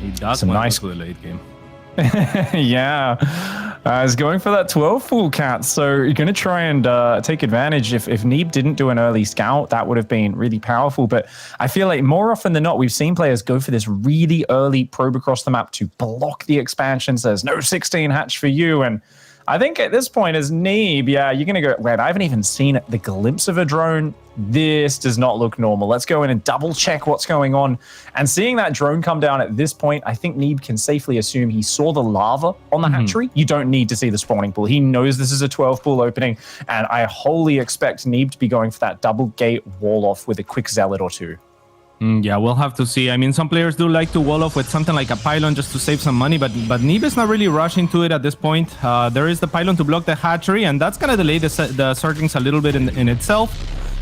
He does some want nice to the late game. Yeah, he's going for that 12 full cat, so you're going to try and take advantage. If Neeb didn't do an early scout, that would have been really powerful, but I feel like more often than not, we've seen players go for this really early probe across the map to block the expansion, says no 16 hatch for you, and I think at this point as Neeb, yeah, you're going to go, wait, I haven't even seen the glimpse of a drone. This does not look normal. Let's go in and double check what's going on. And seeing that drone come down at this point, I think Neeb can safely assume he saw the lava on the hatchery. You don't need to see the spawning pool. He knows this is a 12 pool opening, and I wholly expect Neeb to be going for that double gate wall off with a quick zealot or two. Yeah, we'll have to see. I mean, some players do like to wall off with something like a pylon just to save some money, but Neeb is not really rushing to it at this point. There is the pylon to block the hatchery, and that's going to delay the Zerglings a little bit in itself.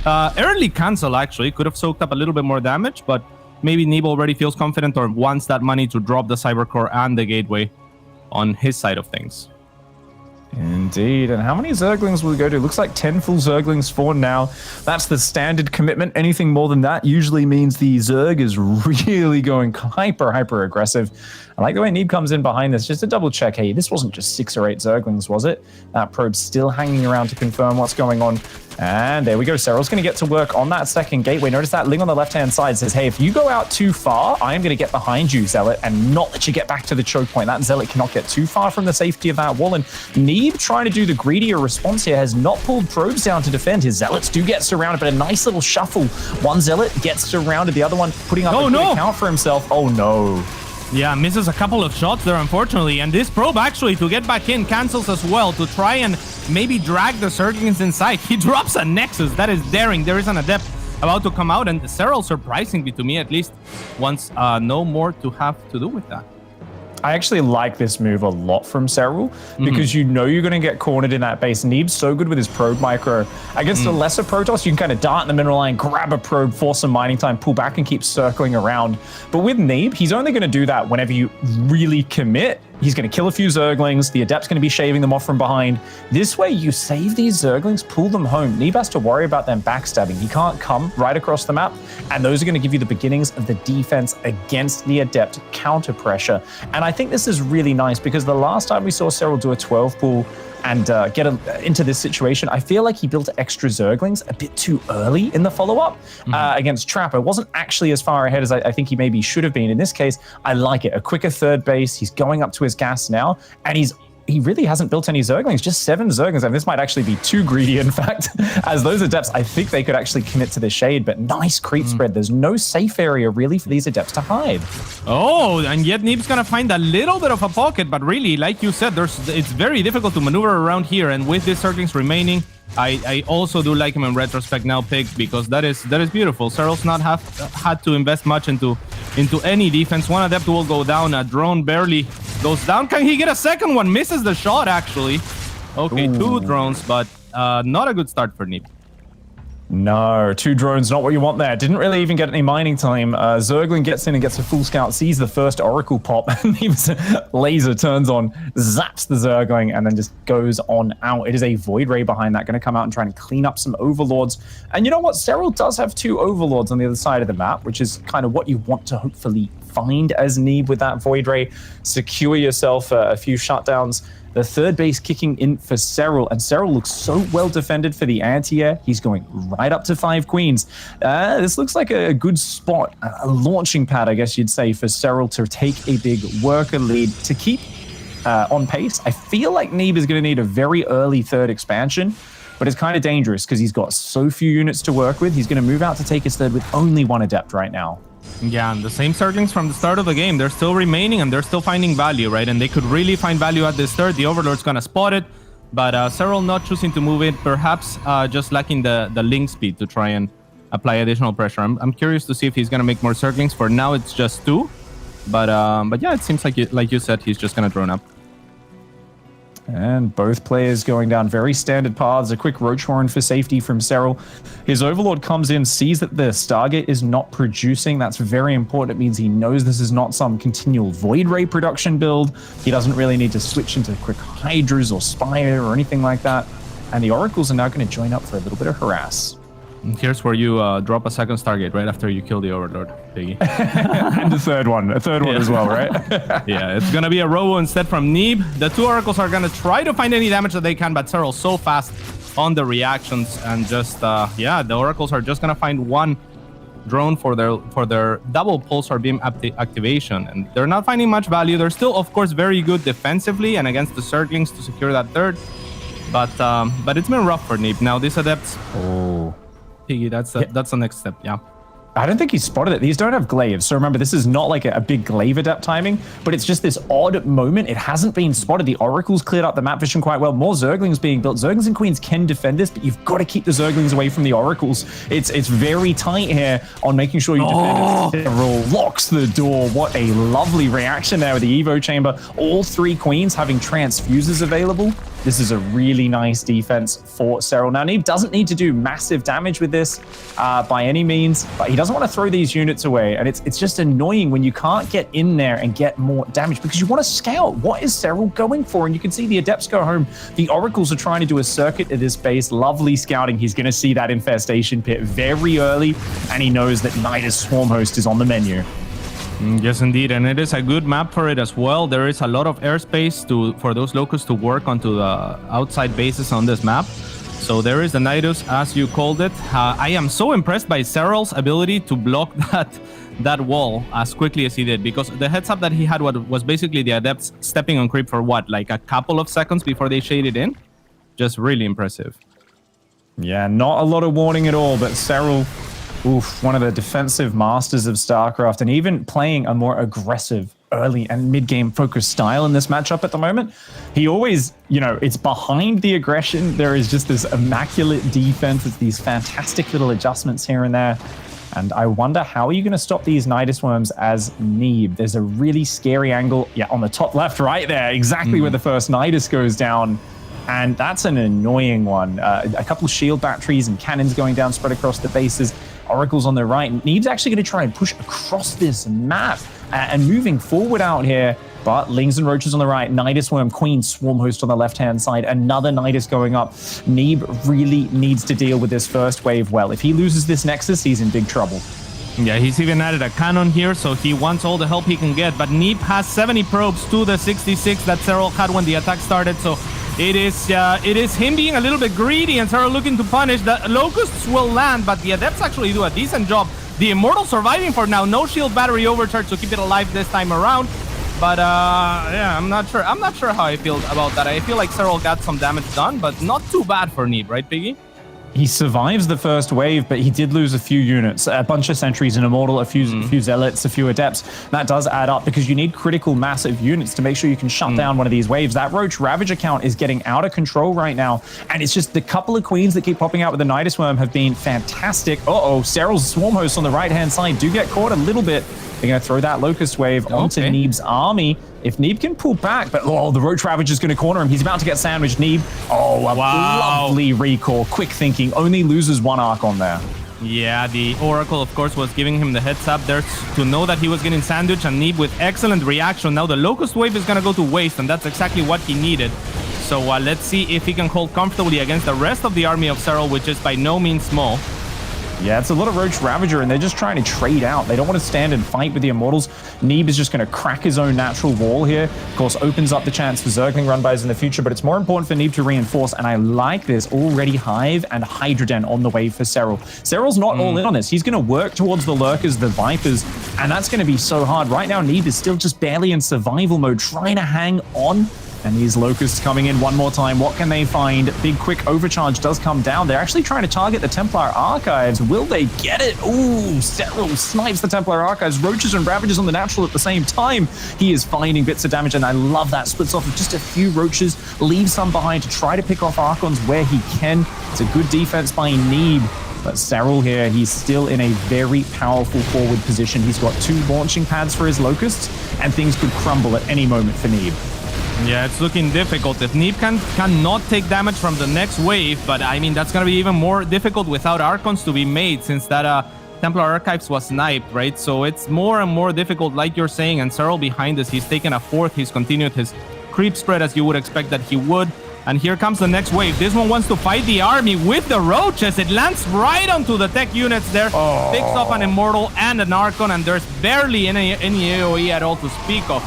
Early cancel, actually. Could have soaked up a little bit more damage, but maybe Neeb already feels confident or wants that money to drop the Cybercore and the Gateway on his side of things. Indeed. And how many Zerglings will we go to? Looks like 10 full Zerglings for now. That's the standard commitment. Anything more than that usually means the Zerg is really going hyper aggressive. I like the way Neeb comes in behind this just to double check. Hey, this wasn't just 6 or 8 Zerglings, was it? That probe's still hanging around to confirm what's going on. And there we go. Serral's going to get to work on that second gateway. Notice that Ling on the left-hand side says, hey, if you go out too far, I am going to get behind you, Zealot, and not let you get back to the choke point. That Zealot cannot get too far from the safety of that wall. And Neeb, trying to do the greedier response here, has not pulled probes down to defend. His Zealots do get surrounded, but a nice little shuffle. One Zealot gets surrounded, the other one putting up a good account for himself. Oh, no. Yeah, misses a couple of shots there, unfortunately. And this probe, actually, to get back in, cancels as well to try and maybe drag the Zerglings inside. He drops a Nexus. That is daring. There is an Adept about to come out. And Serral, surprisingly to me, at least, wants no more to have to do with that. I actually like this move a lot from Serral because you know you're going to get cornered in that base. Neeb's so good with his probe micro. Against the lesser Protoss, you can kind of dart in the mineral line, grab a probe, force some mining time, pull back and keep circling around. But with Neeb, he's only going to do that whenever you really commit. He's going to kill a few Zerglings. The Adept's going to be shaving them off from behind. This way, you save these Zerglings, pull them home. Neeb has to worry about them backstabbing. He can't come right across the map, and those are going to give you the beginnings of the defense against the Adept counter pressure. And I think this is really nice because the last time we saw Serral do a 12 pool and get into this situation, I feel like he built extra Zerglings a bit too early in the follow-up against Trapper. Wasn't actually as far ahead as I think he maybe should have been. In this case, I like it. A quicker third base. He's going up to his gas now, and he really hasn't built any Zerglings, just 7 Zerglings. And this might actually be too greedy, in fact, as those Adepts, I think they could actually commit to the shade, but nice creep spread. There's no safe area really for these Adepts to hide. Oh, and yet Neeb's gonna find a little bit of a pocket, but really, like you said, it's very difficult to maneuver around here, and with these Zerglings remaining, I also do like him in retrospect now picked because that is beautiful. Serral's not had to invest much into any defense. One Adept will go down. A drone barely goes down. Can he get a second one? Misses the shot, actually. Okay, 2 drones, but not a good start for Neeb. No, 2 drones, not what you want there. Didn't really even get any mining time. Zergling gets in and gets a full scout, sees the first Oracle pop, and Neeb's laser turns on, zaps the Zergling, and then just goes on out. It is a Void Ray behind that, going to come out and try and clean up some Overlords. And you know what? Serral does have 2 Overlords on the other side of the map, which is kind of what you want to hopefully find as Neeb with that Void Ray. Secure yourself a few shutdowns. The third base kicking in for Serral, and Serral looks so well defended for the anti-air. He's going right up to 5 queens. This looks like a good spot, a launching pad, I guess you'd say, for Serral to take a big worker lead to keep on pace. I feel like Neeb is going to need a very early third expansion, but it's kind of dangerous because he's got so few units to work with. He's going to move out to take his third with only 1 Adept right now. Yeah, and the same Zerglings from the start of the game. They're still remaining and they're still finding value, right? And they could really find value at this third. The Overlord's gonna spot it, but Serral not choosing to move it, perhaps just lacking the link speed to try and apply additional pressure. I'm curious to see if he's gonna make more Zerglings. For now, it's just 2, but yeah, it seems like you said, he's just gonna drone up. And both players going down very standard paths. A quick Roach Horn for safety from Serral. His Overlord comes in, sees that the Stargate is not producing. That's very important. It means he knows this is not some continual Void Ray production build. He doesn't really need to switch into quick Hydras or Spire or anything like that. And the Oracles are now going to join up for a little bit of harass. And here's where you drop a second Stargate right after you kill the Overlord, Piggy. And a third one as well, right? Yeah, it's gonna be a Robo instead from Neeb. The two Oracles are gonna try to find any damage that they can, but Serral so fast on the reactions, and just yeah, the Oracles are just gonna find one drone for their double pulsar beam activation, and they're not finding much value. They're still, of course, very good defensively and against the Zerglings to secure that third, but it's been rough for Neeb. Now these Adepts, oh, Piggy, that's the next step. Yeah. I don't think he spotted it. These don't have glaives. So remember, this is not like a big glaive adept timing, but it's just this odd moment. It hasn't been spotted. The Oracle's cleared up the map vision quite well. More Zerglings being built. Zerglings and Queens can defend this, but you've got to keep the Zerglings away from the Oracles. It's very tight here on making sure you defend it. Serral locks the door. What a lovely reaction there with the Evo Chamber. All three Queens having transfuses available. This is a really nice defense for Serral. Now, Neeb doesn't need to do massive damage with this by any means, but he doesn't want to throw these units away. And it's just annoying when you can't get in there and get more damage because you want to scout. What is Serral going for? And you can see the Adepts go home. The Oracles are trying to do a circuit to this base. Lovely scouting. He's going to see that infestation pit very early, and he knows that Nidus Swarmhost is on the menu. Yes, indeed, and it is a good map for it as well. There is a lot of airspace for those Locusts to work onto the outside bases on this map. So there is the Nidus, as you called it. I am so impressed by Serral's ability to block that wall as quickly as he did, because the heads up that he had was basically the Adepts stepping on creep for what, like a couple of seconds before they shaded in? Just really impressive. Yeah, not a lot of warning at all, but Serral, oof, one of the defensive masters of StarCraft, and even playing a more aggressive early and mid-game focused style in this matchup at the moment. He always, it's behind the aggression. There is just this immaculate defense. It's these fantastic little adjustments here and there. And I wonder, how are you going to stop these Nidus Worms as Neeb? There's a really scary angle. Yeah, on the top left, right there, exactly where the first Nidus goes down. And that's an annoying one. A couple shield batteries and cannons going down, spread across the bases. Oracles on the right. Neeb's actually going to try and push across this map and moving forward out here. But Lings and Roaches on the right, Nidus Worm, Queen, Swarmhost on the left-hand side, another Nidus going up. Neeb really needs to deal with this first wave well. If he loses this Nexus, he's in big trouble. Yeah, he's even added a cannon here, so he wants all the help he can get. But Neeb has 70 probes to the 66 that Serral had when the attack started, so it is him being a little bit greedy and Serral looking to punish. The Locusts will land, but the Adepts actually do a decent job. The Immortal surviving for now. No shield battery overcharge to keep it alive this time around. But yeah, I'm not sure how I feel about that. I feel like Serral got some damage done, but not too bad for Neeb, right, Piggy? He survives the first wave, but he did lose a few units, a bunch of sentries, an immortal, a few zealots, a few adepts. That does add up because you need critical massive units to make sure you can shut down one of these waves. That Roach Ravager count is getting out of control right now, and it's just the couple of queens that keep popping out with the Nidus Worm have been fantastic. Serral's Swarmhosts on the right-hand side do get caught a little bit. They're going to throw that Locust Wave onto Neeb's army. If Neeb can pull back, but the Roach Ravager is going to corner him. He's about to get sandwiched. Neeb, lovely recall. Quick thinking, only loses one arc on there. Yeah, the Oracle, of course, was giving him the heads up there to know that he was getting sandwiched, and Neeb with excellent reaction. Now the Locust Wave is going to go to waste, and that's exactly what he needed. So let's see if he can hold comfortably against the rest of the army of Serral, which is by no means small. Yeah, it's a lot of Roach Ravager, and they're just trying to trade out. They don't want to stand and fight with the Immortals. Neeb is just going to crack his own natural wall here. Of course, opens up the chance for Zergling run-bys in the future, but it's more important for Neeb to reinforce, and I like this. Already Hive and Hydroden on the way for Serral. Serral's not all in on this. He's going to work towards the Lurkers, the Vipers, and that's going to be so hard. Right now, Neeb is still just barely in survival mode, trying to hang on. And these Locusts coming in one more time. What can they find? Big quick overcharge does come down. They're actually trying to target the Templar Archives. Will they get it? Ooh, Serral snipes the Templar Archives. Roaches and Ravagers on the natural at the same time. He is finding bits of damage, and I love that. Splits off with just a few Roaches, leaves some behind to try to pick off Archons where he can. It's a good defense by Neeb. But Serral here, he's still in a very powerful forward position. He's got 2 launching pads for his Locusts, and things could crumble at any moment for Neeb. Yeah, it's looking difficult. If Neeb cannot take damage from the next wave, but I mean, that's going to be even more difficult without Archons to be made, since that Templar Archives was sniped, right? So it's more and more difficult, like you're saying, and Serral behind this, he's taken a fourth. He's continued his creep spread as you would expect that he would. And here comes the next wave. This one wants to fight the army with the roaches. It lands right onto the tech units there. Oh. Picks off an Immortal and an Archon, and there's barely any AoE at all to speak of.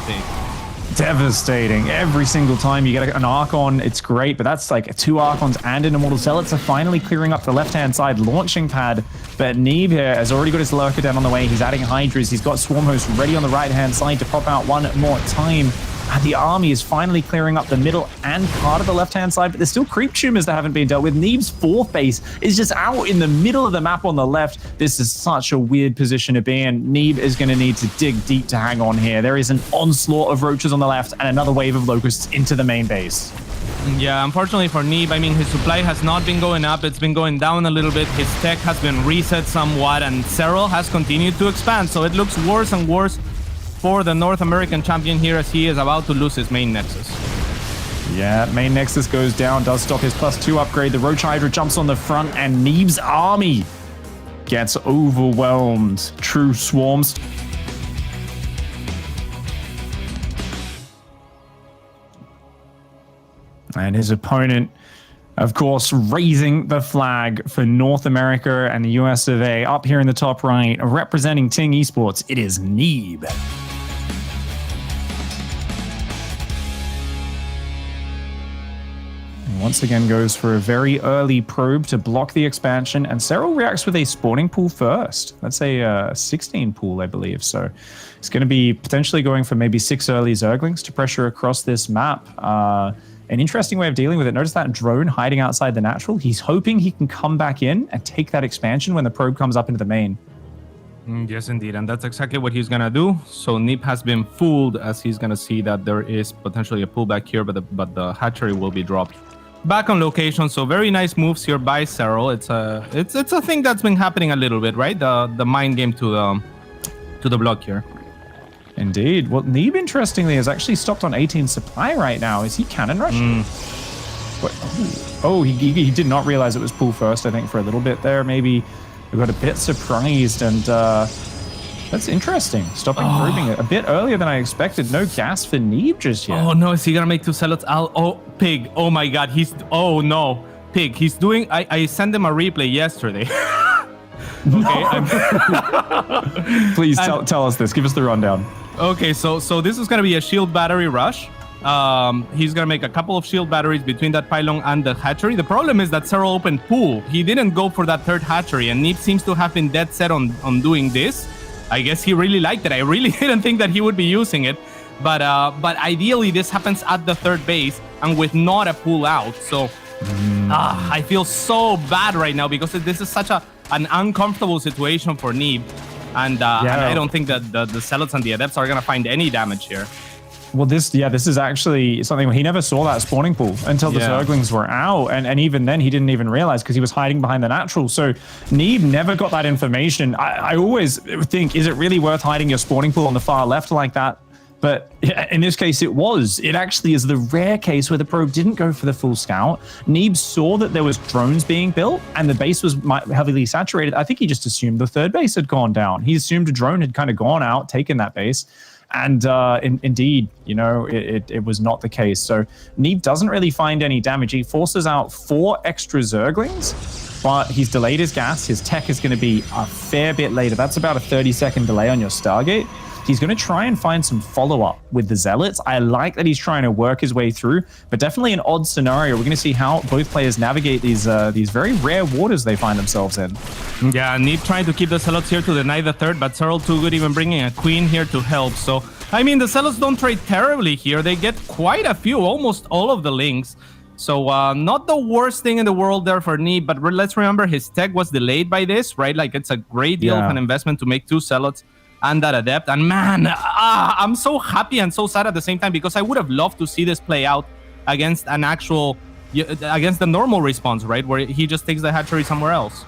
Devastating. Every single time you get an Archon, it's great, but that's like 2 Archons and an Immortal Zealots are finally clearing up the left-hand side launching pad. But Neeb here has already got his Lurker down on the way. He's adding Hydras. He's got Swarm Host ready on the right-hand side to pop out one more time. And the army is finally clearing up the middle and part of the left-hand side, but there's still creep tumors that haven't been dealt with. Neeb's 4th base is just out in the middle of the map on the left. This is such a weird position to be in. Neeb is going to need to dig deep to hang on here. There is an onslaught of roaches on the left and another wave of locusts into the main base. Yeah, unfortunately for Neeb, I mean, his supply has not been going up. It's been going down a little bit. His tech has been reset somewhat, and Serral has continued to expand. So it looks worse and worse for the North American champion here as he is about to lose his main Nexus. Yeah, main Nexus goes down, does stop his +2 upgrade. The Roach Hydra jumps on the front, and Neeb's army gets overwhelmed. True swarms. And his opponent, of course, raising the flag for North America and the US of A. Up here in the top right, representing Ting Esports, it is Neeb. Once again goes for a very early probe to block the expansion, and Serral reacts with a spawning pool first. That's a 16 pool, I believe. So it's going to be potentially going for maybe 6 early Zerglings to pressure across this map. An interesting way of dealing with it. Notice that drone hiding outside the natural. He's hoping he can come back in and take that expansion when the probe comes up into the main. Yes, indeed. And that's exactly what he's going to do. So Neeb has been fooled as he's going to see that there is potentially a pullback here, but the hatchery will be dropped back on location. So very nice moves here by Serral. It's a thing that's been happening a little bit, right? The mind game to the block here. Indeed. Well, Neeb, interestingly, has actually stopped on 18 supply right now. Is he cannon rushing? Oh, he did not realize it was pool first, I think, for a little bit there. Maybe we got a bit surprised, and that's interesting. Stopping probing it a bit earlier than I expected. No gas for Neeb just yet. Oh, no. Is he going to make 2 zealots? Pig. Oh, my God. Oh, no. Pig. He's doing... I sent him a replay yesterday. Okay. Please tell us this. Give us the rundown. Okay, so this is going to be a shield battery rush. He's going to make a couple of shield batteries between that pylon and the hatchery. The problem is that Serral opened pool. He didn't go for that 3rd hatchery, and Neeb seems to have been dead set on doing this. I guess he really liked it. I really didn't think that he would be using it. But ideally, this happens at the 3rd base and with not a pull out. So I feel so bad right now because this is such an uncomfortable situation for Neeb. And I don't think that the Zealots and the Adepts are going to find any damage here. Well, this is actually something he never saw that spawning pool until the Zerglings were out. And even then, he didn't even realize because he was hiding behind the natural. So Neeb never got that information. I always think, is it really worth hiding your spawning pool on the far left like that? But in this case, it was. It actually is the rare case where the probe didn't go for the full scout. Neeb saw that there was drones being built and the base was heavily saturated. I think he just assumed the 3rd base had gone down. He assumed a drone had kind of gone out, taken that base. And indeed, you know, it was not the case. So Neeb doesn't really find any damage. He forces out 4 extra Zerglings, but he's delayed his gas. His tech is going to be a fair bit later. That's about a 30-second delay on your Stargate. He's going to try and find some follow-up with the Zealots. I like that he's trying to work his way through, but definitely an odd scenario. We're going to see how both players navigate these very rare waters they find themselves in. Yeah, Neeb trying to keep the Zealots here to deny the 3rd, but Serral too good, even bringing a Queen here to help. So, I mean, the Zealots don't trade terribly here. They get quite a few, almost all of the links. So, not the worst thing in the world there for Neeb, but let's remember his tech was delayed by this, right? Like, it's a great deal of an investment to make 2 Zealots and that Adept. And man, I'm so happy and so sad at the same time because I would have loved to see this play out against against the normal response, right? Where he just takes the hatchery somewhere else.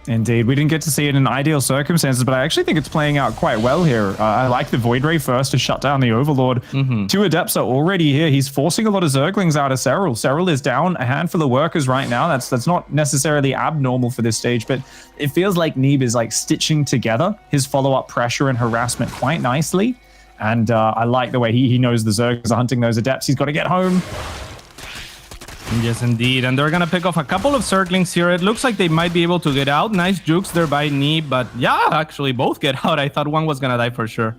Indeed. We didn't get to see it in ideal circumstances, but I actually think it's playing out quite well here. I like the Void Ray first to shut down the Overlord. 2 Adepts are already here. He's forcing a lot of Zerglings out of Serral. Serral is down a handful of workers right now. That's not necessarily abnormal for this stage, but it feels like Neeb is like stitching together his follow-up pressure and harassment quite nicely. And I like the way he knows the Zerglings are hunting those Adepts. He's got to get home. Yes, indeed. And they're going to pick off a couple of circlings here. It looks like they might be able to get out. Nice jukes there by Neeb. But yeah, actually, both get out. I thought one was going to die for sure.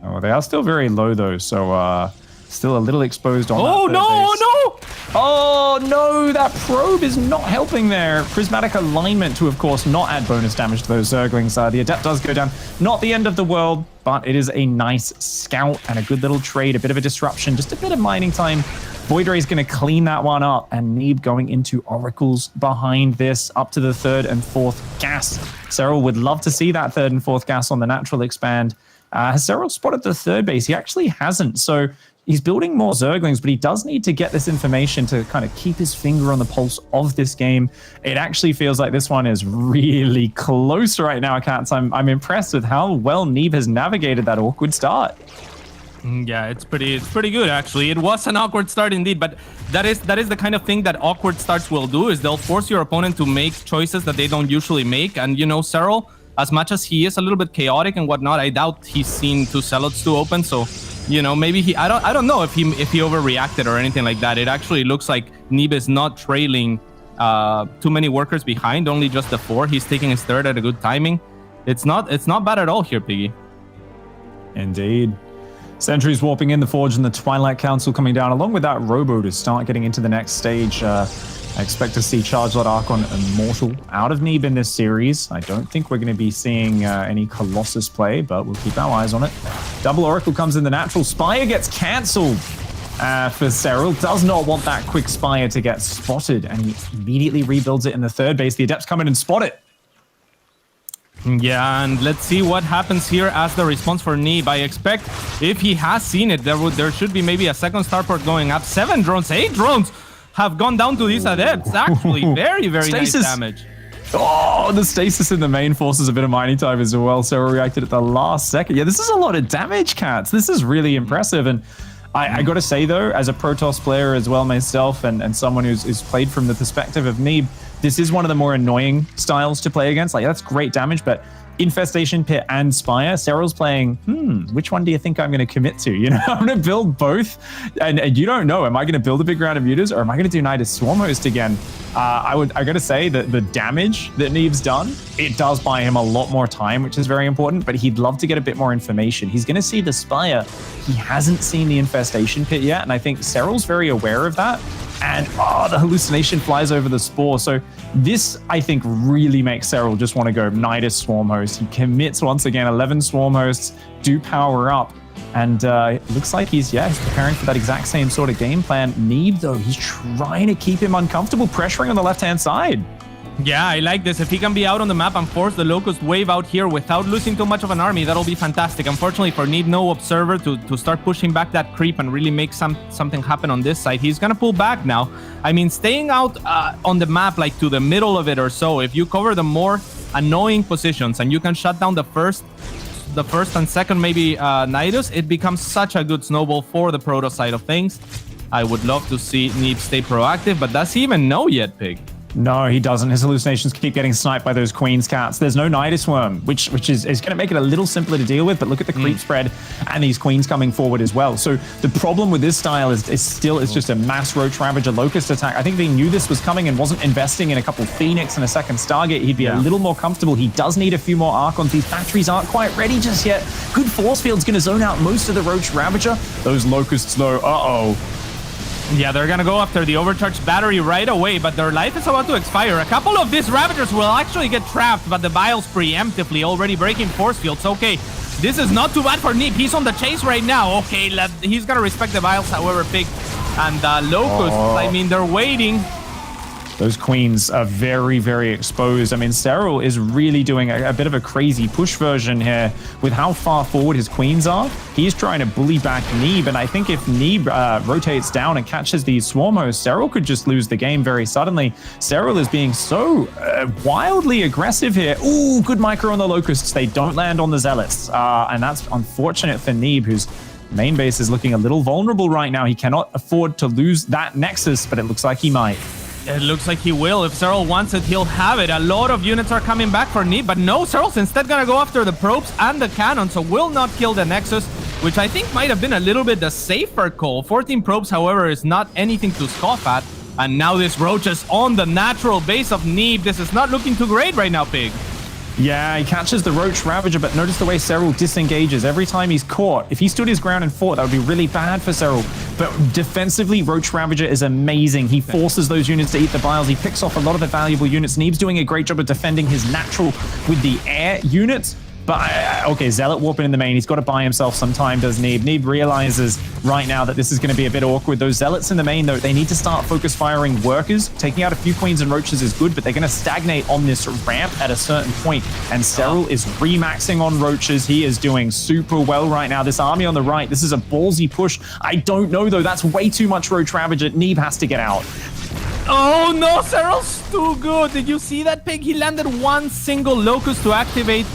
Oh, they are still very low, though. So still a little exposed on Oh, that no, base. no! Oh, no, that probe is not helping there. Prismatic alignment to, of course, not add bonus damage to those Zerglings. The Adept does go down. Not the end of the world, but it is a nice scout and a good little trade. A bit of a disruption, just a bit of mining time. Void Ray is going to clean that one up, and Neeb going into Oracles behind this, up to the 3rd and 4th gas. Serral would love to see that 3rd and 4th gas on the natural expand. Has Serral spotted the 3rd base? He actually hasn't, so he's building more Zerglings, but he does need to get this information to kind of keep his finger on the pulse of this game. It actually feels like this one is really close right now, Cats. I'm impressed with how well Neeb has navigated that awkward start. Yeah, it's pretty good actually. It was an awkward start indeed, but that is the kind of thing that awkward starts will do, is they'll force your opponent to make choices that they don't usually make. And you know, Serral, as much as he is a little bit chaotic and whatnot, I doubt he's seen 2 Zealots 2 open. So, you know, maybe I don't know if he overreacted or anything like that. It actually looks like Neeb is not trailing too many workers behind, only just the 4. He's taking his 3rd at a good timing. It's not bad at all here, Piggy. Indeed. Sentries warping in, the Forge and the Twilight Council coming down, along with that Robo to start getting into the next stage. I expect to see Chargelot Archon Immortal out of Neeb in this series. I don't think we're going to be seeing any Colossus play, but we'll keep our eyes on it. Double Oracle comes in the natural. Spire gets cancelled for Serral. Does not want that quick Spire to get spotted, and he immediately rebuilds it in the 3rd base. The Adepts come in and spot it. Yeah, and let's see what happens here as the response for Neeb. I expect if he has seen it, there should be maybe a 2nd starport going up. 7 drones, 8 drones have gone down to these Adepts. Actually, very nice damage. Oh, the stasis in the main forces a bit of mining time as well. Serral reacted at the last second. Yeah, this is a lot of damage, Cats. This is really impressive. And I got to say, though, as a Protoss player as well myself, and someone who's played from the perspective of Neeb, this is one of the more annoying styles to play against. Like, that's great damage, but Infestation Pit and Spire, Serral's playing, which one do you think I'm going to commit to? You know, I'm going to build both, and you don't know, am I going to build a big round of mutas, or am I going to do Nidus Swarmhost again? I got to say that the damage that Neeb's done, it does buy him a lot more time, which is very important, but he'd love to get a bit more information. He's going to see the Spire. He hasn't seen the Infestation Pit yet, and I think Serral's very aware of that. And the hallucination flies over the Spore. So this, I think, really makes Serral just want to go Nidus Swarmhost. He commits once again. 11 Swarmhosts do power up. And it looks like he's preparing for that exact same sort of game plan. Neeb, though, he's trying to keep him uncomfortable, pressuring on the left-hand side. Yeah, I like this. If he can be out on the map and force the Locust wave out here without losing too much of an army, that'll be fantastic. Unfortunately for Neeb, no Observer to start pushing back that creep and really make something happen on this side. He's going to pull back now. I mean, staying out on the map, like to the middle of it or so, if you cover the more annoying positions and you can shut down the first and second maybe Nidus, it becomes such a good snowball for the Protoss side of things. I would love to see Neeb stay proactive, but does he even know yet, Pig? No, he doesn't. His hallucinations keep getting sniped by those Queen's Cats. There's no Nidus Worm, which is going to make it a little simpler to deal with, but look at the creep spread and these Queens coming forward as well. So the problem with this style is just a mass Roach Ravager Locust attack. I think they knew this was coming and wasn't investing in a couple Phoenix and a second Stargate. He'd be a little more comfortable. He does need a few more Archons. These batteries aren't quite ready just yet. Good force field's going to zone out most of the Roach Ravager. Those Locusts, though, Yeah, they're going to go after the overcharged battery right away, but their life is about to expire. A couple of these Ravagers will actually get trapped, but the Vials preemptively already breaking force fields. Okay, this is not too bad for Neeb. He's on the chase right now. Okay, he's going to respect the Vials, however, Pig. And Locusts, I mean, they're waiting. Those Queens are very, very exposed. I mean, Serral is really doing a bit of a crazy push version here with how far forward his Queens are. He's trying to bully back Neeb, and I think if Neeb rotates down and catches these Swarmhosts, Serral could just lose the game very suddenly. Serral is being so wildly aggressive here. Ooh, good micro on the Locusts. They don't land on the Zealots, and that's unfortunate for Neeb, whose main base is looking a little vulnerable right now. He cannot afford to lose that Nexus, but it looks like he might. It looks like he will. If Serral wants it, he'll have it. A lot of units are coming back for Neeb, but no, Serral's instead gonna go after the probes and the cannon, so will not kill the Nexus, which I think might have been a little bit the safer call. 14 probes, however, is not anything to scoff at. And now this Roach is on the natural base of Neeb. This is not looking too great right now, Pig. Yeah, he catches the Roach Ravager, but notice the way Serral disengages every time he's caught. If he stood his ground and fought, that would be really bad for Serral. But defensively, Roach Ravager is amazing. He forces those units to eat the vials. He picks off a lot of the valuable units. Neeb's doing a great job of defending his natural with the air units. But, okay, Zealot warping in the main. He's got to buy himself some time, does Neeb. Neeb realizes right now that this is going to be a bit awkward. Those Zealots in the main, though, they need to start focus firing workers. Taking out a few Queens and Roaches is good, but they're going to stagnate on this ramp at a certain point. And Serral is remaxing on Roaches. He is doing super well right now. This army on the right, this is a ballsy push. I don't know, though. That's way too much Roach Ravager. Neeb has to get out. Oh, no, Serral's too good. Did you see that, Pig? He landed one single Locust to activate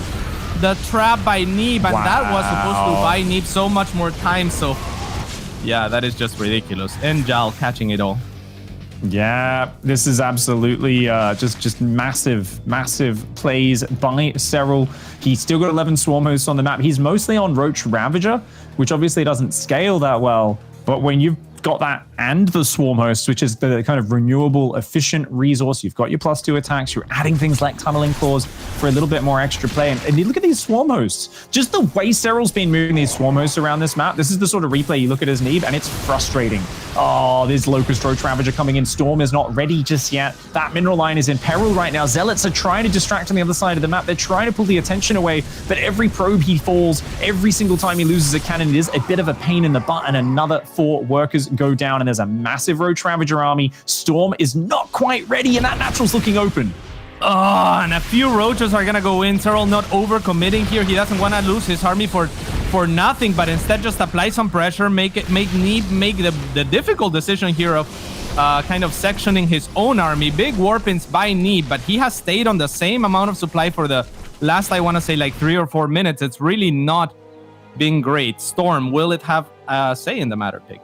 the trap by Neeb, and that was supposed to buy Neeb so much more time. So yeah, that is just ridiculous. And Jal catching it all. Yeah, this is absolutely just massive plays by Serral. He's still got 11 Swarm Hosts on the map. He's mostly on Roach Ravager, which obviously doesn't scale that well. But when you've got that and the Swarm Hosts, which is the kind of renewable, efficient resource, you've got your +2 attacks, you're adding things like Tunneling Claws for a little bit more extra play. And look at these Swarm Hosts. Just the way Serral's been moving these Swarm Hosts around this map, this is the sort of replay you look at as Neeb, and it's frustrating. Oh, there's Locust Roach Ravager coming in. Storm is not ready just yet. That mineral line is in peril right now. Zealots are trying to distract on the other side of the map. They're trying to pull the attention away, but every probe he falls, every single time he loses a cannon, it is a bit of a pain in the butt, and another 4 workers go down, and there's a massive Roach Ravager army. Storm is not quite ready, and that natural's looking open. Oh, and a few Roaches are gonna go in. Serral not overcommitting here. He doesn't want to lose his army for nothing, but instead just apply some pressure, make Neeb make the difficult decision here of kind of sectioning his own army. Big warpins by Neeb, but he has stayed on the same amount of supply for the last, I want to say, like 3 or 4 minutes. It's really not been great. Storm, will it have a say in the matter, Pig?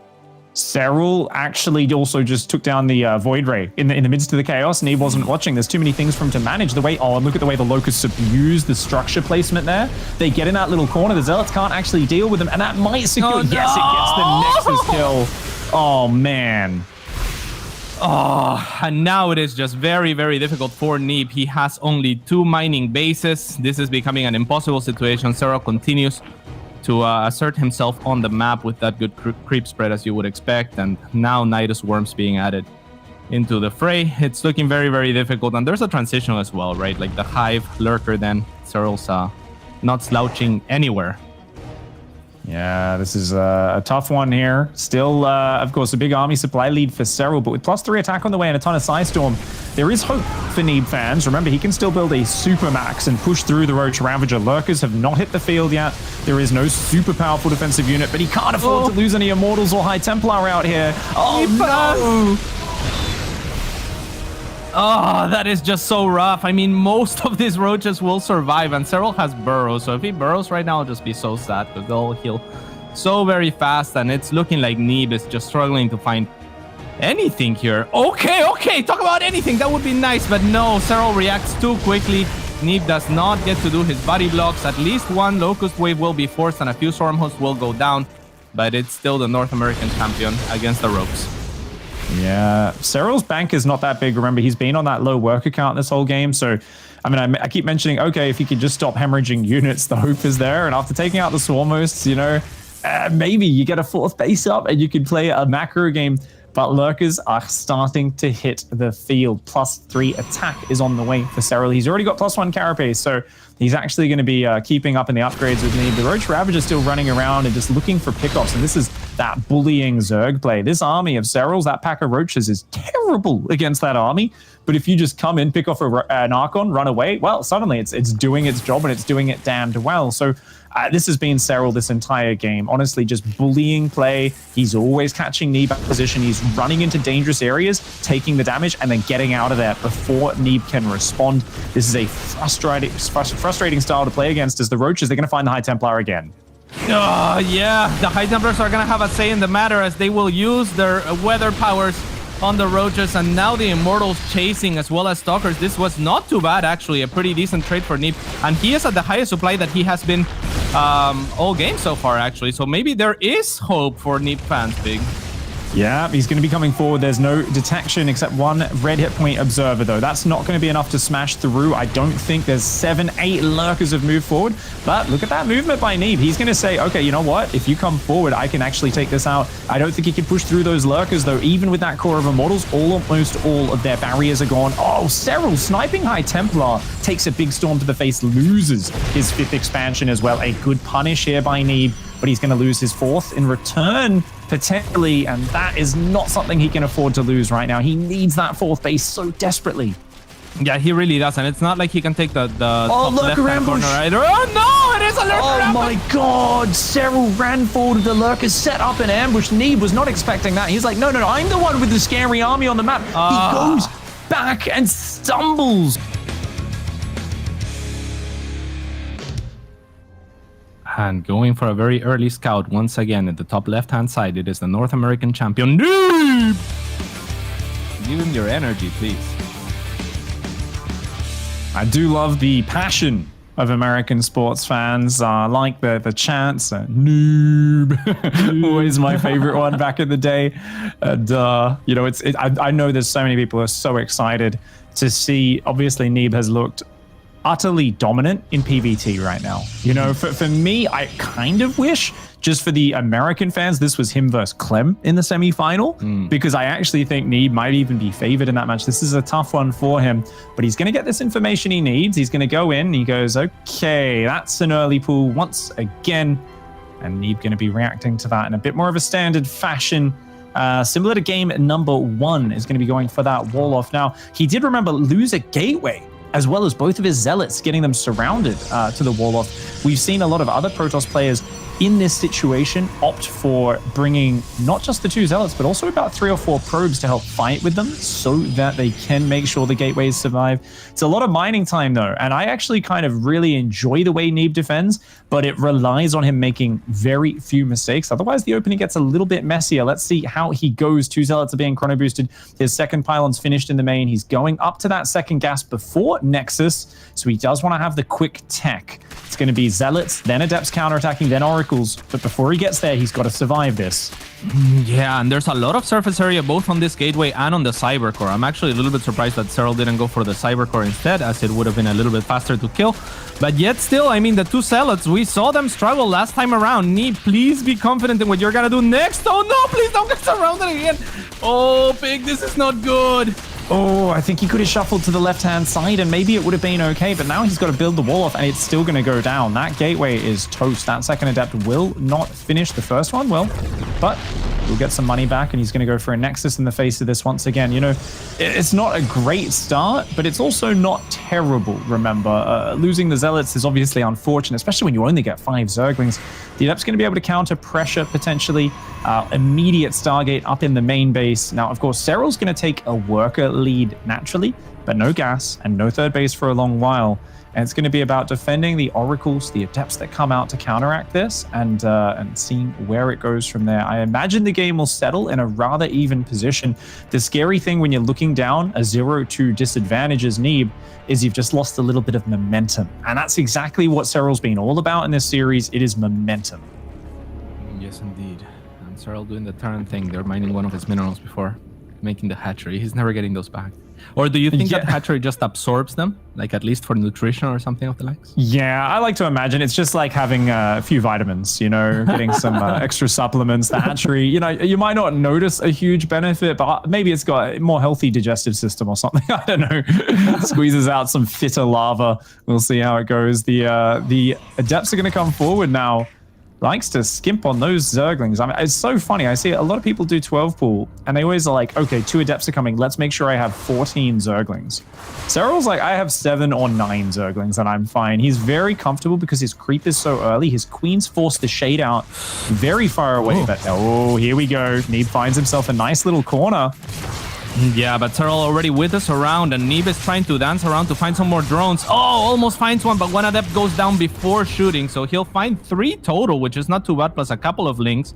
Serral actually also just took down the Void Ray in the midst of the chaos, and he wasn't watching. There's too many things for him to manage. The way, and look at the way the Locusts abuse the structure placement there. They get in that little corner. The Zealots can't actually deal with them, and that might secure. Oh, no! Yes, it gets the Nexus kill. Oh, man. Oh, and now it is just very, very difficult for Neeb. He has only 2 mining bases. This is becoming an impossible situation. Serral continues to assert himself on the map with that good creep spread, as you would expect, and now Nidus Worms being added into the fray. It's looking very, very difficult, and there's a transition as well, right? Like the Hive Lurker, then Serral's not slouching anywhere. Yeah, this is a tough one here. Still, of course, a big army supply lead for Serral, but with +3 attack on the way and a ton of Psystorm, there is hope for Neeb fans. Remember, he can still build a Supermax and push through the Roach Ravager. Lurkers have not hit the field yet. There is no super powerful defensive unit, but he can't afford to lose any Immortals or High Templar out here. Oh, no! Oh, that is just so rough. I mean, most of these Roaches will survive, and Serral has burrows, so if he burrows right now, I'll just be so sad, because they'll heal so very fast, and it's looking like Neeb is just struggling to find anything here. Okay, talk about anything. That would be nice, but no, Serral reacts too quickly. Neeb does not get to do his body blocks. At least 1 Locust Wave will be forced, and a few Storm Hosts will go down, but it's still the North American champion against the ropes. Yeah, Serral's bank is not that big. Remember, he's been on that low worker count this whole game. So, I mean, I keep mentioning, okay, if he could just stop hemorrhaging units, the hope is there. And after taking out the Swarm Hosts, you know, maybe you get a 4th base up and you could play a macro game. But Lurkers are starting to hit the field. +3 attack is on the way for Serral. He's already got +1 carapace, so he's actually going to be keeping up in the upgrades with Neeb. The Roach Ravager still running around and just looking for pickoffs, and this is that bullying Zerg play. This army of Serral's, that pack of Roaches, is terrible against that army. But if you just come in, pick off an Archon, run away, well, suddenly it's doing its job, and it's doing it damned well. So this has been Serral this entire game. Honestly, just bullying play. He's always catching Neeb out of position. He's running into dangerous areas, taking the damage, and then getting out of there before Neeb can respond. This is a frustrating style to play against, as the Roaches, they're going to find the High Templar again. Oh, yeah. The High Templars are going to have a say in the matter, as they will use their weather powers on the Roaches, and now the Immortals chasing as well as Stalkers. This was not too bad, actually. A pretty decent trade for Neeb, and he is at the highest supply that he has been all game so far, actually. So maybe there is hope for Neeb fans, Big. Yeah, he's going to be coming forward. There's no detection except one red hit point observer, though. That's not going to be enough to smash through. I don't think there's 7, 8 lurkers have moved forward. But look at that movement by Neeb. He's going to say, okay, you know what? If you come forward, I can actually take this out. I don't think he can push through those lurkers, though. Even with that core of Immortals, almost all of their barriers are gone. Oh, Serral sniping High Templar takes a big storm to the face, loses his 5th expansion as well. A good punish here by Neeb, but he's going to lose his 4th in return, potentially, and that is not something he can afford to lose right now. He needs that 4th base so desperately. Yeah, he really does, and it's not like he can take the top left-hand corner either. Oh no, it is a lurker ambush! Oh my god, Serral ran forward with the lurker, set up an ambush. Neeb was not expecting that. He's like, no, I'm the one with the scary army on the map. He goes back and stumbles. And going for a very early scout once again at the top left-hand side, it is the North American champion, Neeb! Give him your energy, please. I do love the passion of American sports fans. Like the chants, Neeb, always my favorite one back in the day. And, you know, I know there's so many people who are so excited to see. Obviously, Neeb has looked utterly dominant in PvT right now. You know, for me, I kind of wish, just for the American fans, this was him versus Clem in the semi-final, because I actually think Neeb might even be favored in that match. This is a tough one for him, but he's going to get this information he needs. He's going to go in, he goes, okay, that's an early pool once again, and Neeb going to be reacting to that in a bit more of a standard fashion. Similar to game number 1, is going to be going for that wall off. Now, he did, remember, lose a gateway, as well as both of his zealots, getting them surrounded to the wall off. We've seen a lot of other Protoss players in this situation opt for bringing not just the 2 zealots, but also about 3 or 4 probes to help fight with them so that they can make sure the gateways survive. It's a lot of mining time, though, and I actually kind of really enjoy the way Neeb defends, but it relies on him making very few mistakes. Otherwise, the opening gets a little bit messier. Let's see how he goes. 2 zealots are being chrono boosted. His second pylon's finished in the main. He's going up to that second gas before Nexus, so he does want to have the quick tech. It's going to be zealots, then adepts counterattacking, then oracles. But before he gets there, he's got to survive this. Yeah, and there's a lot of surface area both on this gateway and on the cyber core. I'm actually a little bit surprised that Serral didn't go for the cyber core instead, as it would have been a little bit faster to kill. But yet still, I mean, the 2 zealots, we saw them struggle last time around. Neeb, please be confident in what you're gonna do next. Oh no, please don't get surrounded again. Oh, Pig, this is not good. Oh, I think he could have shuffled to the left-hand side and maybe it would have been okay, but now he's got to build the wall off and it's still going to go down. That gateway is toast. That second adept will not finish. The first one will, but we'll get some money back and he's going to go for a Nexus in the face of this once again. You know, it's not a great start, but it's also not terrible, remember. Losing the Zealots is obviously unfortunate, especially when you only get 5 Zerglings. The adept's going to be able to counter pressure potentially. Immediate Stargate up in the main base. Now, of course, Serral's going to take a worker lead naturally, but no gas and no third base for a long while. And it's going to be about defending the oracles, the adepts that come out to counteract this, and seeing where it goes from there. I imagine the game will settle in a rather even position. The scary thing when you're looking down a 0-2 disadvantage as Neeb is you've just lost a little bit of momentum. And that's exactly what Serral's been all about in this series. It is momentum. Yes, indeed. And Serral doing the turn thing. They're mining one of his minerals before making the hatchery. He's never getting those back. Or do you think that hatchery just absorbs them? Like at least for nutrition or something of the likes? Yeah, I like to imagine it's just like having a few vitamins, you know, getting some extra supplements. The hatchery, you know, you might not notice a huge benefit, but maybe it's got a more healthy digestive system or something. I don't know. Squeezes out some fitter lava. We'll see how it goes. The adepts are going to come forward now. Likes to skimp on those Zerglings. I mean, it's so funny. I see a lot of people do 12 pool, and they always are like, okay, 2 adepts are coming. Let's make sure I have 14 Zerglings. Serral's like, I have 7 or 9 Zerglings, and I'm fine. He's very comfortable because his creep is so early. His queen's forced the shade out very far away. But oh, here we go. Neeb finds himself a nice little corner. Yeah, but Serral already with us around, and Neeb is trying to dance around to find some more drones. Oh, almost finds one, but one adept goes down before shooting, so he'll find 3 total, which is not too bad, plus a couple of links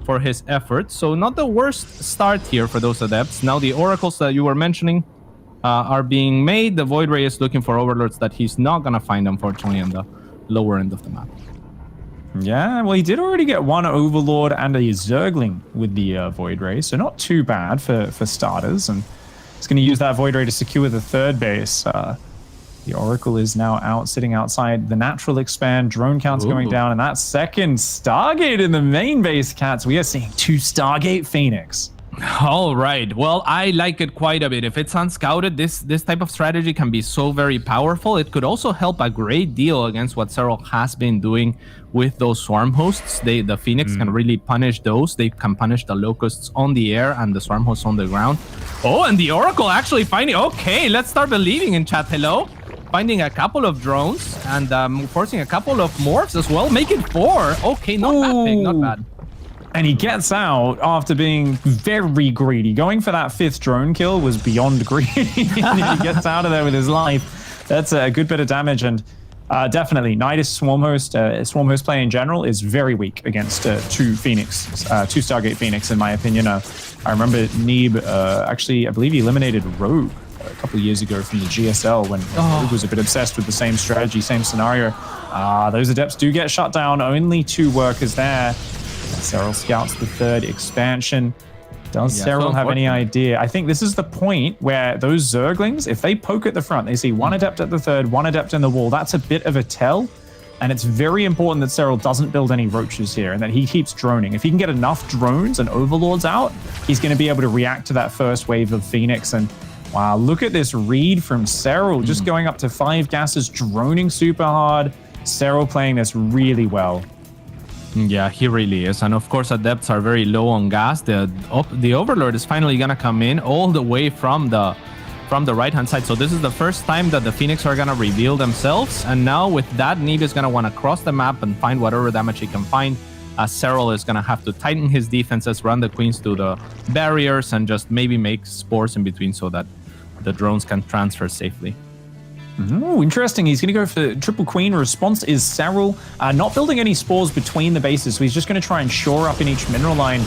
for his efforts. So not the worst start here for those adepts. Now the oracles that you were mentioning are being made. The Void Ray is looking for overlords that he's not going to find, unfortunately, on the lower end of the map. Yeah, well, he did already get one Overlord and a Zergling with the Void Ray, so not too bad for starters. And he's going to use that Void Ray to secure the third base. The Oracle is now out, sitting outside. The natural expand, drone count's going down, and that second Stargate in the main base, Cats. We are seeing 2 Stargate Phoenix. All right. Well, I like it quite a bit. If it's unscouted, this type of strategy can be so very powerful. It could also help a great deal against what Serral has been doing with those swarm hosts. The Phoenix can really punish those. They can punish the locusts on the air and the swarm hosts on the ground. Oh, and the Oracle actually finding... Okay, let's start believing in chat. Hello? Finding a couple of drones and forcing a couple of morphs as well. Make it 4. Okay, not bad, Pig, not bad. And he gets out after being very greedy. Going for that 5th drone kill was beyond greedy. And he gets out of there with his life. That's a good bit of damage. And definitely, Nidus Swarmhost play in general is very weak against 2 Stargate Phoenix, in my opinion. I remember Neeb, actually, I believe he eliminated Rogue a couple of years ago from the GSL when Rogue was a bit obsessed with the same strategy, same scenario. Those Adepts do get shut down. Only 2 workers there. Serral scouts the 3rd expansion. Does Serral have any idea? I think this is the point where those Zerglings, if they poke at the front, they see 1 Adept at the 3rd, 1 Adept in the wall. That's a bit of a tell. And it's very important that Serral doesn't build any roaches here and that he keeps droning. If he can get enough drones and overlords out, he's going to be able to react to that first wave of Phoenix. And wow, look at this read from Serral, just going up to 5 gases, droning super hard. Serral playing this really well. Yeah, he really is. And of course, Adepts are very low on gas. The Overlord is finally going to come in all the way from the right-hand side. So this is the first time that the Phoenix are going to reveal themselves. And now with that, Neeb is going to want to cross the map and find whatever damage he can find. Serral is going to have to tighten his defenses, run the Queens to the barriers, and just maybe make spores in between so that the drones can transfer safely. Oh, interesting. He's going to go for triple queen. Response is Serral not building any spores between the bases, so he's just going to try and shore up in each mineral line.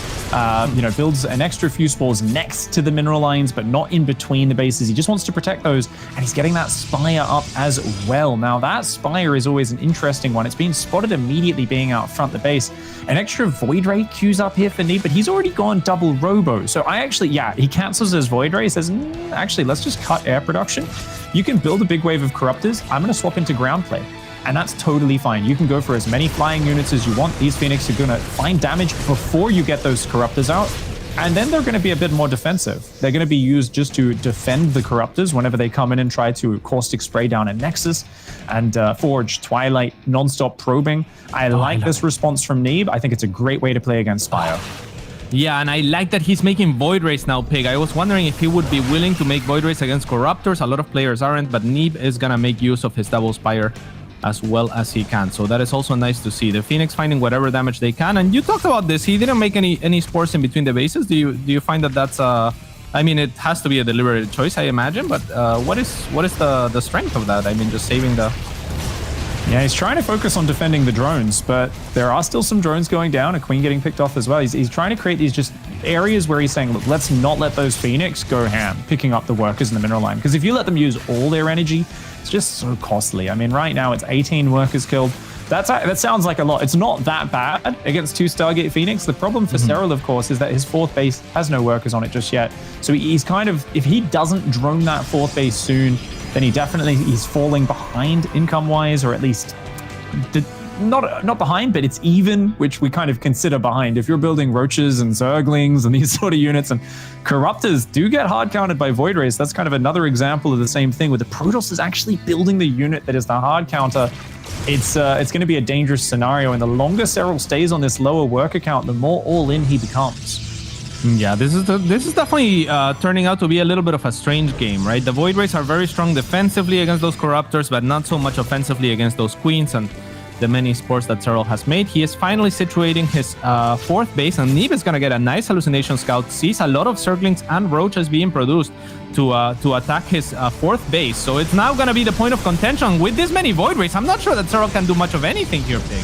Builds an extra few spores next to the mineral lines, but not in between the bases. He just wants to protect those, and he's getting that Spire up as well. Now, that Spire is always an interesting one. It's being spotted immediately being out front the base. An extra Void Ray queues up here for Neeb, but he's already gone double Robo. So he cancels his Void Ray, says, actually, let's just cut air production. You can build a big wave of Corruptors. I'm going to swap into ground play. And that's totally fine. You can go for as many flying units as you want. These Phoenix are going to find damage before you get those Corruptors out. And then they're going to be a bit more defensive. They're going to be used just to defend the Corruptors whenever they come in and try to caustic spray down a Nexus and Forge, Twilight, non-stop probing. I like this response from Neeb. I think it's a great way to play against Spire. Yeah, and I like that he's making Void Rays now, Pig. I was wondering if he would be willing to make Void Rays against Corruptors. A lot of players aren't, but Neeb is going to make use of his double Spire as well as he can. So that is also nice to see. The Phoenix finding whatever damage they can. And you talked about this. He didn't make any spores in between the bases. Do you find that that's... I mean, it has to be a deliberate choice, I imagine. But what is the strength of that? I mean, just saving the... Yeah, he's trying to focus on defending the drones, but there are still some drones going down, a Queen getting picked off as well. He's trying to create these just areas where he's saying, look, let's not let those Phoenix go ham, picking up the workers in the mineral line. Because if you let them use all their energy, it's just so costly. I mean, right now it's 18 workers killed. That sounds like a lot. It's not that bad against 2 Stargate Phoenix. The problem for Serral, of course, is that his 4th base has no workers on it just yet. So he's kind of, if he doesn't drone that 4th base soon, then he's falling behind income-wise, or at least not behind, but it's even, which we kind of consider behind. If you're building Roaches and Zerglings and these sort of units, and Corruptors do get hard counted by Void Rays. That's kind of another example of the same thing, where the Protoss is actually building the unit that is the hard counter. It's going to be a dangerous scenario, and the longer Serral stays on this lower worker count, the more all-in he becomes. Yeah, this is definitely turning out to be a little bit of a strange game, right? The Void Rays are very strong defensively against those Corruptors, but not so much offensively against those Queens and the many spores that Serral has made. He is finally situating his 4th base, and Neeb is going to get a nice hallucination scout, sees a lot of Zerglings and Roaches being produced to attack his 4th base. So it's now going to be the point of contention. With this many Void Rays, I'm not sure that Serral can do much of anything here, Pig.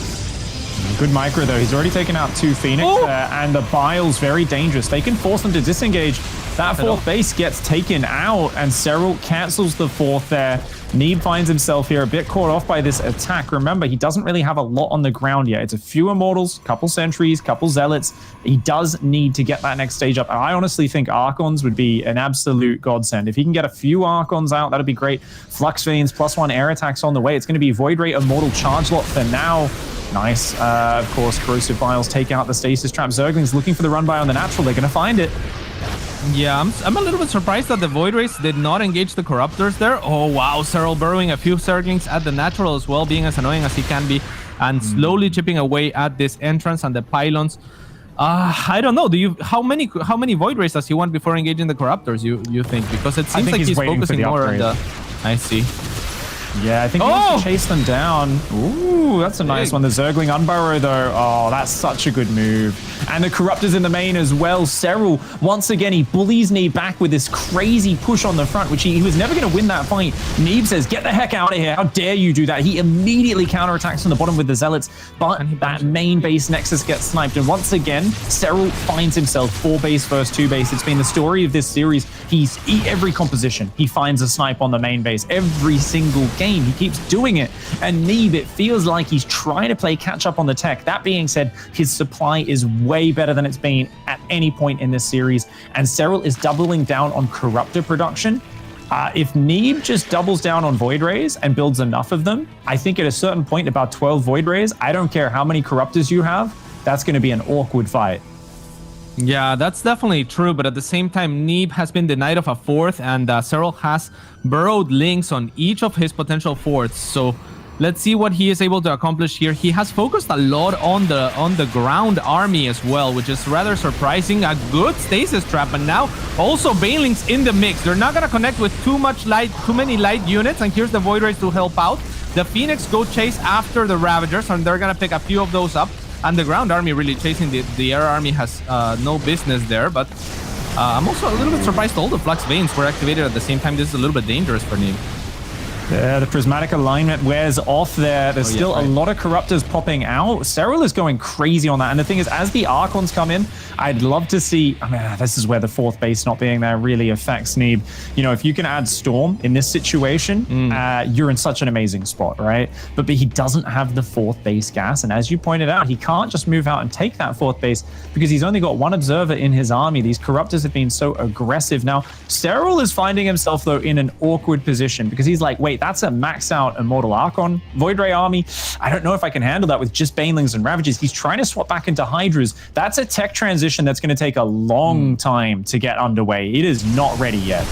Good micro, though. He's already taken out 2 Phoenix, and the Bile's very dangerous. They can force them to disengage. That fourth base gets taken out, and Serral cancels the fourth there. Neeb finds himself here a bit caught off by this attack. Remember, he doesn't really have a lot on the ground yet. It's a few Immortals, couple Sentries, couple Zealots. He does need to get that next stage up. And I honestly think Archons would be an absolute godsend. If he can get a few Archons out, that'd be great. Flux Veins, +1 air attacks on the way. It's going to be Void Ray Immortal Charge Lot for now. Nice. Of course, Corrosive Vials take out the Stasis Trap. Zergling's looking for the run by on the natural. They're going to find it. Yeah, I'm a little bit surprised that the Void Rays did not engage the Corruptors there. Oh, wow. Serral burrowing a few Zerglings at the natural as well, being as annoying as he can be, and slowly chipping away at this entrance and the pylons. I don't know. How many Void Rays does he want before engaging the Corruptors, you think? Because it seems like he's focusing more on the... I see. Yeah, I think he wants to chase them down. Ooh, that's a nice one. The Zergling Unburrow, though. Oh, that's such a good move. And the Corruptors in the main as well. Serral, once again, he bullies Neeb back with this crazy push on the front, which he was never going to win that fight. Neeb says, get the heck out of here. How dare you do that? He immediately counterattacks from the bottom with the Zealots, but that main base Nexus gets sniped. And once again, Serral finds himself 4 base versus 2 base. It's been the story of this series. Every composition, he finds a snipe on the main base. Every single game, he keeps doing it. And Neeb, it feels like he's trying to play catch up on the tech. That being said, his supply is way better than it's been at any point in this series. And Serral is doubling down on Corruptor production. If Neeb just doubles down on Void Rays and builds enough of them, I think at a certain point, about 12 Void Rays, I don't care how many Corruptors you have, that's going to be an awkward fight. Yeah, that's definitely true, but at the same time, Neeb has been denied of a fourth, and Serral has burrowed links on each of his potential fourths. So let's see what he is able to accomplish here. He has focused a lot on the ground army as well, which is rather surprising. A good stasis trap, and now also Banelings in the mix. They're not gonna connect with too many light units, and here's the Void Rays to help out. The Phoenix go chase after the Ravagers, and they're gonna pick a few of those up. And the ground army really chasing the air army has no business there. But I'm also a little bit surprised all the Flux Veins were activated at the same time. This is a little bit dangerous for Neeb. Yeah, the prismatic alignment wears off there. There's still a lot of Corruptors popping out. Serral is going crazy on that. And the thing is, as the Archons come in, I'd love to see... I mean, this is where the fourth base not being there really affects Neeb. You know, if you can add Storm in this situation, you're in such an amazing spot, right? But he doesn't have the fourth base gas. And as you pointed out, he can't just move out and take that fourth base because he's only got one Observer in his army. These Corruptors have been so aggressive. Now, Serral is finding himself, though, in an awkward position because he's like, wait, that's a max out Immortal Archon Void Ray army. I don't know if I can handle that with just Banelings and Ravagers. He's trying to swap back into Hydras. That's a tech transition that's going to take a long time to get underway. It is not ready yet.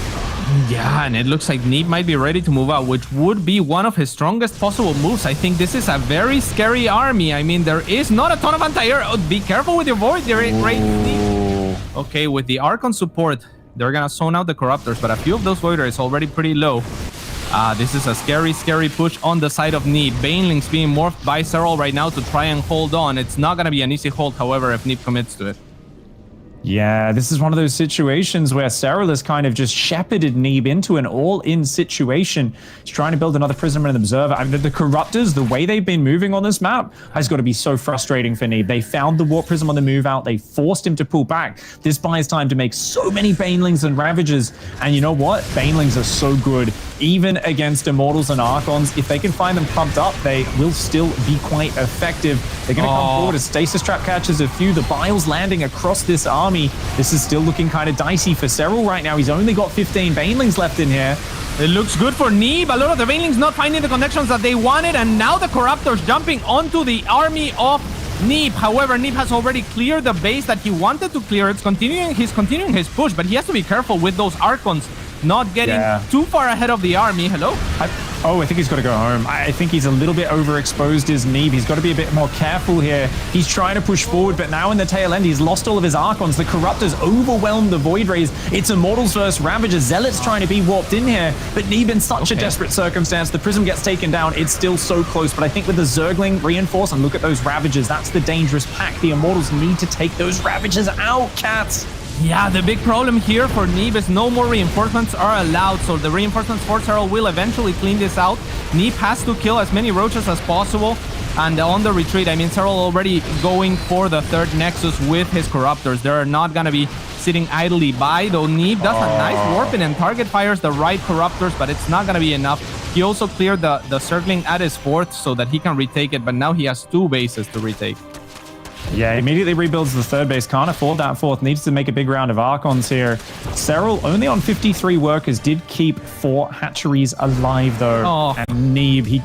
Yeah, and it looks like Neeb might be ready to move out, which would be one of his strongest possible moves. I think this is a very scary army. I mean, there is not a ton of anti-air. Oh, be careful with your Void Ray, Neeb. Okay, with the Archon support, they're going to zone out the Corruptors, but a few of those Void Rays already pretty low. This is a scary, scary push on the side of Neeb. Banelings being morphed by Serral right now to try and hold on. It's not going to be an easy hold, however, if Neeb commits to it. Yeah, this is one of those situations where Serral has kind of just shepherded Neeb into an all-in situation. He's trying to build another Prism and an Observer. I mean, the Corruptors, the way they've been moving on this map, has got to be so frustrating for Neeb. They found the Warp Prism on the move out. They forced him to pull back. This buys time to make so many Banelings and Ravagers. And you know what? Banelings are so good. Even against Immortals and Archons, if they can find them pumped up, they will still be quite effective. They're going to come forward as Stasis Trap catches a few. The Biles landing across this army. This is still looking kind of dicey for Serral right now. He's only got 15 Banelings left in here. It looks good for Neeb. A lot of the Banelings not finding the connections that they wanted, and now the Corruptors jumping onto the army of Neeb. However, Neeb has already cleared the base that he wanted to clear. He's continuing his push, but he has to be careful with those Archons not getting too far ahead of the army. Hello? I think he's got to go home. I think he's a little bit overexposed as Neeb. He's got to be a bit more careful here. He's trying to push forward, but now in the tail end, he's lost all of his Archons. The Corruptors overwhelmed the Void Rays. It's Immortals versus Ravagers. Zealots trying to be warped in here, but Neeb in such a desperate circumstance. The Prism gets taken down. It's still so close, but I think with the Zergling reinforce, and look at those Ravagers, that's the dangerous pack. The Immortals need to take those Ravagers out, cats. Yeah, the big problem here for Neeb is no more reinforcements are allowed, so the reinforcements for Serral will eventually clean this out. Neeb has to kill as many roaches as possible. And on the retreat, I mean, Serral already going for the third Nexus with his Corruptors. They're not going to be sitting idly by, though Neeb does a nice warp in and target fires the right Corruptors, but it's not going to be enough. He also cleared the circling at his fourth so that he can retake it, but now he has 2 bases to retake. Yeah, immediately rebuilds the third base. Can't afford that fourth. Needs to make a big round of Archons here. Serral only on 53 workers. Did keep 4 hatcheries alive, though. And Neeb, he